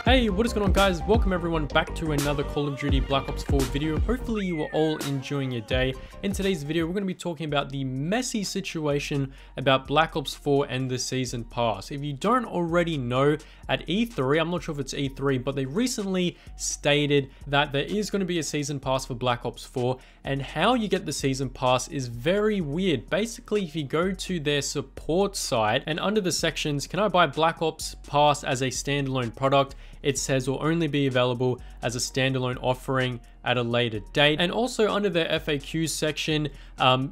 Hey, what is going on guys? Welcome everyone back to another Call of Duty Black Ops 4 video. Hopefully you are all enjoying your day. In today's video, we're going to be talking about the messy situation about Black Ops 4 and the Season Pass. If you don't already know, at E3, I'm not sure if it's E3, but they recently stated that there is going to be a Season Pass for Black Ops 4, and how you get the Season Pass is very weird. Basically, if you go to their support site and under the sections, can I buy Black Ops Pass as a standalone product? It says will only be available as a standalone offering at a later date. And also under the FAQ section,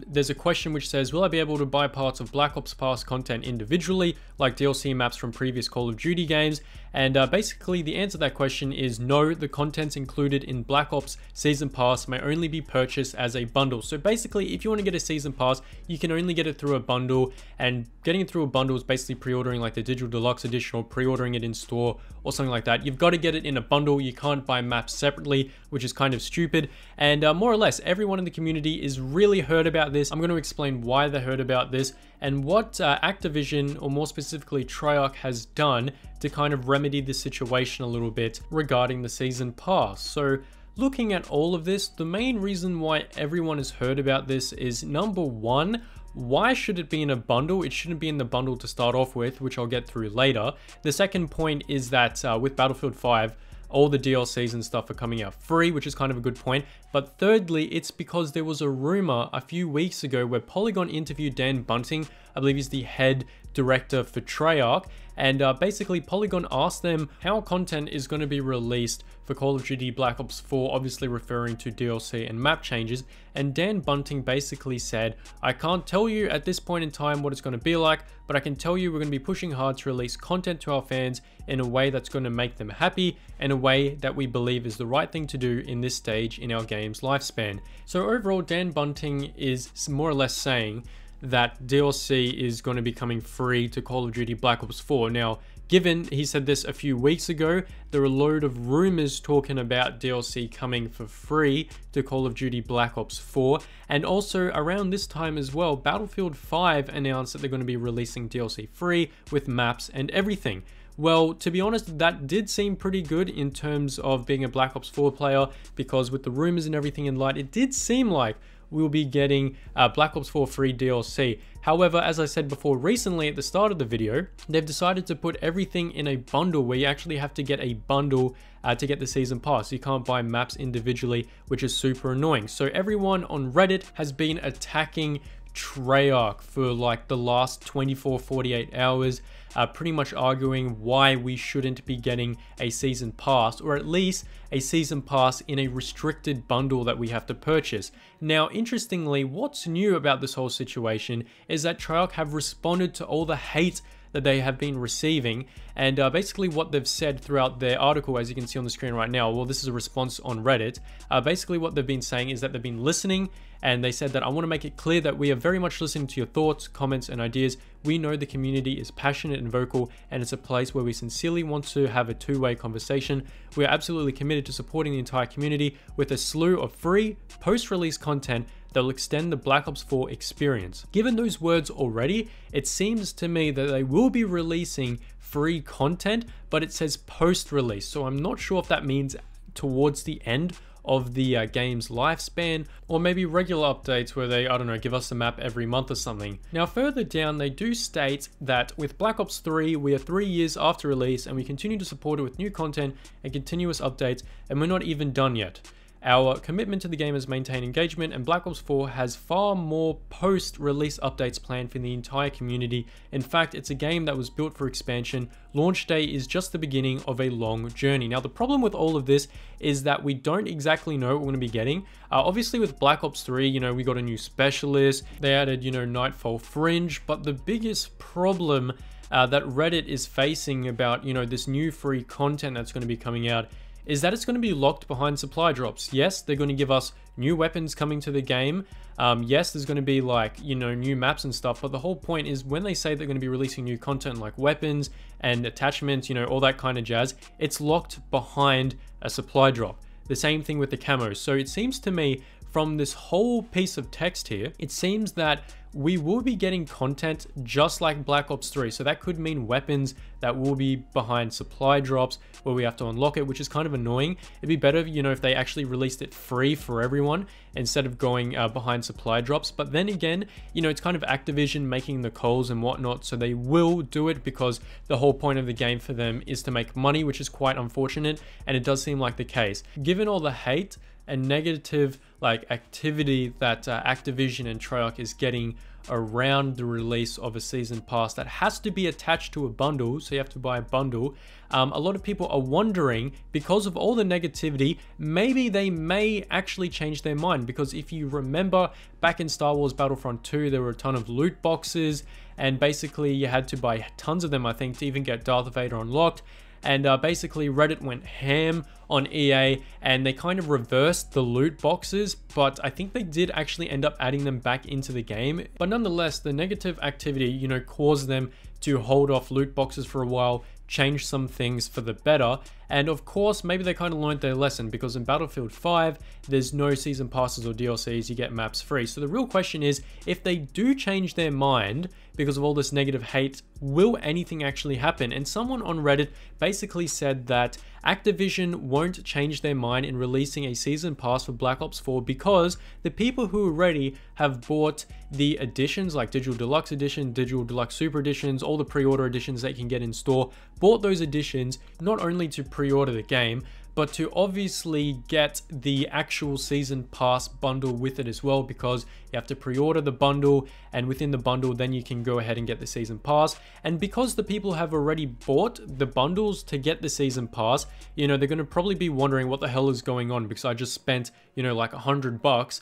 there's a question which says, will I be able to buy parts of Black Ops Pass content individually, like DLC maps from previous Call of Duty games? And basically the answer to that question is no, the contents included in Black Ops Season Pass may only be purchased as a bundle. So basically, if you want to get a Season Pass, you can only get it through a bundle, and getting it through a bundle is basically pre-ordering like the Digital Deluxe Edition or pre-ordering it in store or something like that. You've got to get it in a bundle. You can't buy maps separately, which is kind of stupid. And more or less, everyone in the community is really hurt about this. I'm going to explain why they heard about this and what Activision, or more specifically Treyarch, has done to kind of remedy the situation a little bit regarding the Season Pass. So looking at all of this, the main reason why everyone has heard about this is, number one, why should it be in a bundle? It shouldn't be in the bundle to start off with, which I'll get through later. The second point is that with Battlefield 5, all the DLCs and stuff are coming out free, which is kind of a good point. But thirdly, it's because there was a rumor a few weeks ago where Polygon interviewed Dan Bunting, I believe he's the head director for Treyarch, and basically Polygon asked them how content is going to be released for Call of Duty Black Ops 4, obviously referring to DLC and map changes, and Dan Bunting basically said, I can't tell you at this point in time what it's going to be like, but I can tell you we're going to be pushing hard to release content to our fans in a way that's going to make them happy, and a way that we believe is the right thing to do in this stage in our game's lifespan. So overall, Dan Bunting is more or less saying that DLC is going to be coming free to Call of Duty Black Ops 4. Now, given he said this a few weeks ago, there are a load of rumors talking about DLC coming for free to Call of Duty Black Ops 4. And also around this time as well, Battlefield 5 announced that they're going to be releasing DLC free with maps and everything. Well, to be honest, that did seem pretty good in terms of being a Black Ops 4 player, because with the rumors and everything in light, it did seem like we'll be getting Black Ops 4 free DLC. However, as I said before, recently at the start of the video, they've decided to put everything in a bundle where you actually have to get a bundle to get the Season Pass. You can't buy maps individually, which is super annoying. So everyone on Reddit has been attacking Treyarch for like the last 24-48 hours, pretty much arguing why we shouldn't be getting a Season Pass, or at least a Season Pass in a restricted bundle that we have to purchase. Now, interestingly, what's new about this whole situation is that Treyarch have responded to all the hate that they have been receiving, and basically what they've said throughout their article, as you can see on the screen right now, well, this is a response on Reddit. Basically what they've been saying is that they've been listening, and they said that I want to make it clear that we are very much listening to your thoughts, comments, and ideas. We know the community is passionate and vocal, and it's a place where we sincerely want to have a two-way conversation. We are absolutely committed to supporting the entire community with a slew of free post-release content that will extend the Black Ops 4 experience. Given those words already, it seems to me that they will be releasing free content, but it says post-release. So I'm not sure if that means towards the end of the game's lifespan, or maybe regular updates where they, I don't know, give us a map every month or something. Now further down, they do state that with Black Ops 3, we are 3 years after release, and we continue to support it with new content and continuous updates, and we're not even done yet. Our commitment to the game is maintain engagement, and Black Ops 4 has far more post-release updates planned for the entire community. In fact, it's a game that was built for expansion. Launch day is just the beginning of a long journey. Now, the problem with all of this is that we don't exactly know what we're going to be getting. Obviously, with Black Ops 3, you know, we got a new specialist. They added, you know, Nightfall Fringe, but the biggest problem that Reddit is facing about, you know, this new free content that's going to be coming out is that it's going to be locked behind supply drops. Yes, they're going to give us new weapons coming to the game. Yes, there's going to be like, you know, new maps and stuff, but the whole point is when they say they're going to be releasing new content like weapons and attachments, you know, all that kind of jazz, it's locked behind a supply drop. The same thing with the camos. So it seems to me from this whole piece of text here, it seems that we will be getting content just like Black Ops 3. So that could mean weapons that will be behind supply drops where we have to unlock it, which is kind of annoying. It'd be better, you know, if they actually released it free for everyone instead of going behind supply drops. But then again, you know, it's kind of Activision making the calls and whatnot, so they will do it because the whole point of the game for them is to make money, which is quite unfortunate, and it does seem like the case. Given all the hate and negative like activity that Activision and Treyarch is getting around the release of a season pass that has to be attached to a bundle, so you have to buy a bundle. A lot of people are wondering, because of all the negativity, maybe they may actually change their mind, because if you remember back in Star Wars Battlefront 2, there were a ton of loot boxes, and basically you had to buy tons of them, I think, to even get Darth Vader unlocked. And basically Reddit went ham on EA and they kind of reversed the loot boxes, but I think they did actually end up adding them back into the game. But nonetheless, the negative activity, you know, caused them to hold off loot boxes for a while, change some things for the better. And of course, maybe they kind of learned their lesson, because in Battlefield 5, there's no season passes or DLCs, you get maps free. So the real question is, if they do change their mind because of all this negative hate, will anything actually happen? And someone on Reddit basically said that Activision won't change their mind in releasing a season pass for Black Ops 4 because the people who already have bought the editions like Digital Deluxe Edition, Digital Deluxe Super Editions, all the pre-order editions that you can get in store, bought those editions not only to pre-order the game, but to obviously get the actual season pass bundle with it as well, because you have to pre-order the bundle, and within the bundle then you can go ahead and get the season pass. And because the people have already bought the bundles to get the season pass, you know, they're going to probably be wondering what the hell is going on, because I just spent, you know, like $100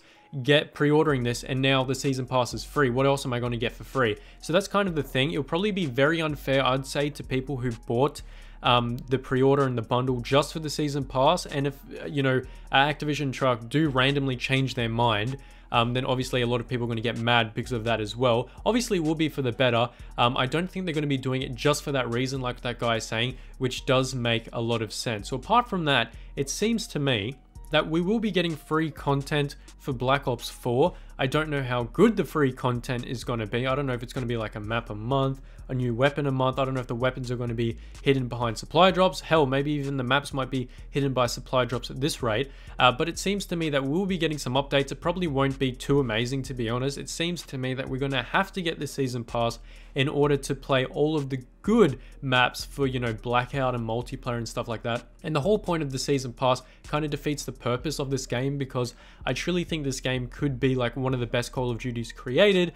pre-ordering this, and now the season pass is free. What else am I going to get for free? So that's kind of the thing. It'll probably be very unfair, I'd say, to people who bought the pre-order and the bundle just for the season pass. And if you know, Activision and Treyarch do randomly change their mind, then obviously a lot of people are going to get mad because of that as well. Obviously it will be for the better. I don't think they're going to be doing it just for that reason, like that guy is saying, which does make a lot of sense. So apart from that, it seems to me that we will be getting free content for Black Ops 4. I don't know how good the free content is going to be. I don't know if it's going to be like a map a month, a new weapon a month. I don't know if the weapons are going to be hidden behind supply drops. Hell, maybe even the maps might be hidden by supply drops at this rate. But it seems to me that we'll be getting some updates. It probably won't be too amazing, to be honest. It seems to me that we're going to have to get the season pass in order to play all of the good maps for, you know, Blackout and multiplayer and stuff like that. And the whole point of the season pass kind of defeats the purpose of this game, because I truly think this game could be like one of the best Call of Duties created,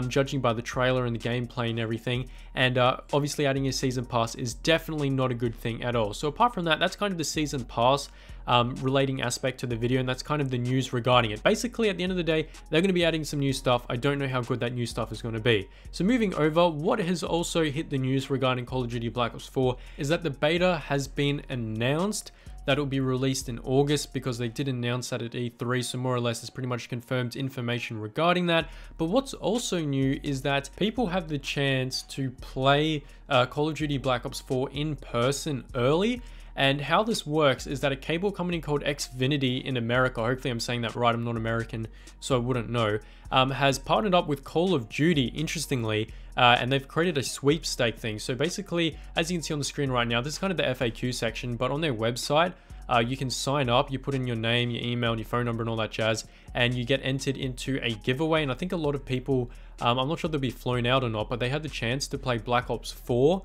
judging by the trailer and the gameplay and everything. And obviously adding a season pass is definitely not a good thing at all. So apart from that, that's kind of the season pass relating aspect to the video, and that's kind of the news regarding it. Basically, at the end of the day, they're going to be adding some new stuff. I don't know how good that new stuff is going to be. So moving over, what has also hit the news regarding Call of Duty Black Ops 4 is that the beta has been announced, that will be released in August, because they did announce that at E3, so more or less it's pretty much confirmed information regarding that. But what's also new is that people have the chance to play Call of Duty Black Ops 4 in person early. And how this works is that a cable company called Xfinity in America, hopefully I'm saying that right, I'm not American, so I wouldn't know, has partnered up with Call of Duty, interestingly, and they've created a sweepstake thing. So basically, as you can see on the screen right now, this is kind of the FAQ section, but on their website, you can sign up, you put in your name, your email, and your phone number and all that jazz, and you get entered into a giveaway. And I think a lot of people, I'm not sure they'll be flown out or not, but they had the chance to play Black Ops 4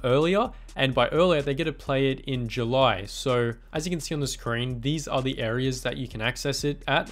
earlier, and by earlier, they get to play it in July. So as you can see on the screen, these are the areas that you can access it at.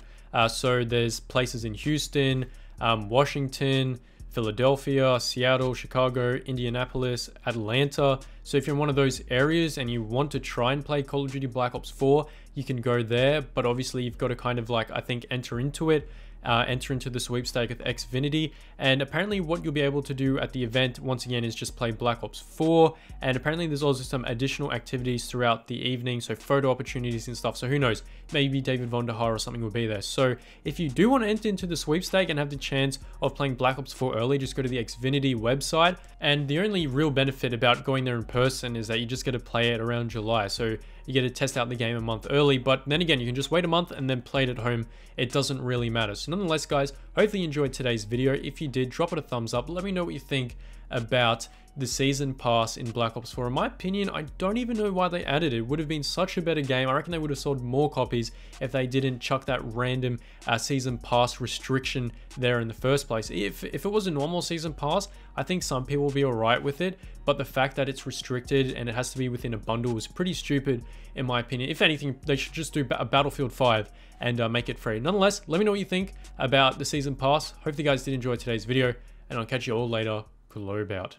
So there's places in Houston, Washington, Philadelphia, Seattle, Chicago, Indianapolis, Atlanta. So if you're in one of those areas and you want to try and play Call of Duty Black Ops 4, you can go there. But obviously you've got to kind of like, I think, enter into it. Enter into the sweepstake with Xfinity, and apparently what you'll be able to do at the event once again is just play Black Ops 4, and apparently there's also some additional activities throughout the evening, so photo opportunities and stuff. So who knows, maybe David Von der Haar or something will be there. So if you do want to enter into the sweepstake and have the chance of playing Black Ops 4 early, just go to the Xfinity website. And the only real benefit about going there in person is that you just get to play it around July. So you get to test out the game a month early. But then again, you can just wait a month and then play it at home. It doesn't really matter. So nonetheless, guys, hopefully you enjoyed today's video. If you did, drop it a thumbs up. Let me know what you think about the season pass in Black Ops 4. In my opinion, I don't even know why they added it. It would have been such a better game. I reckon they would have sold more copies if they didn't chuck that random season pass restriction there in the first place. If it was a normal season pass, I think some people will be alright with it, but the fact that it's restricted and it has to be within a bundle is pretty stupid in my opinion. If anything, they should just do a Battlefield 5 and make it free. Nonetheless, let me know what you think about the season pass. Hope you guys did enjoy today's video, and I'll catch you all later. Glow about.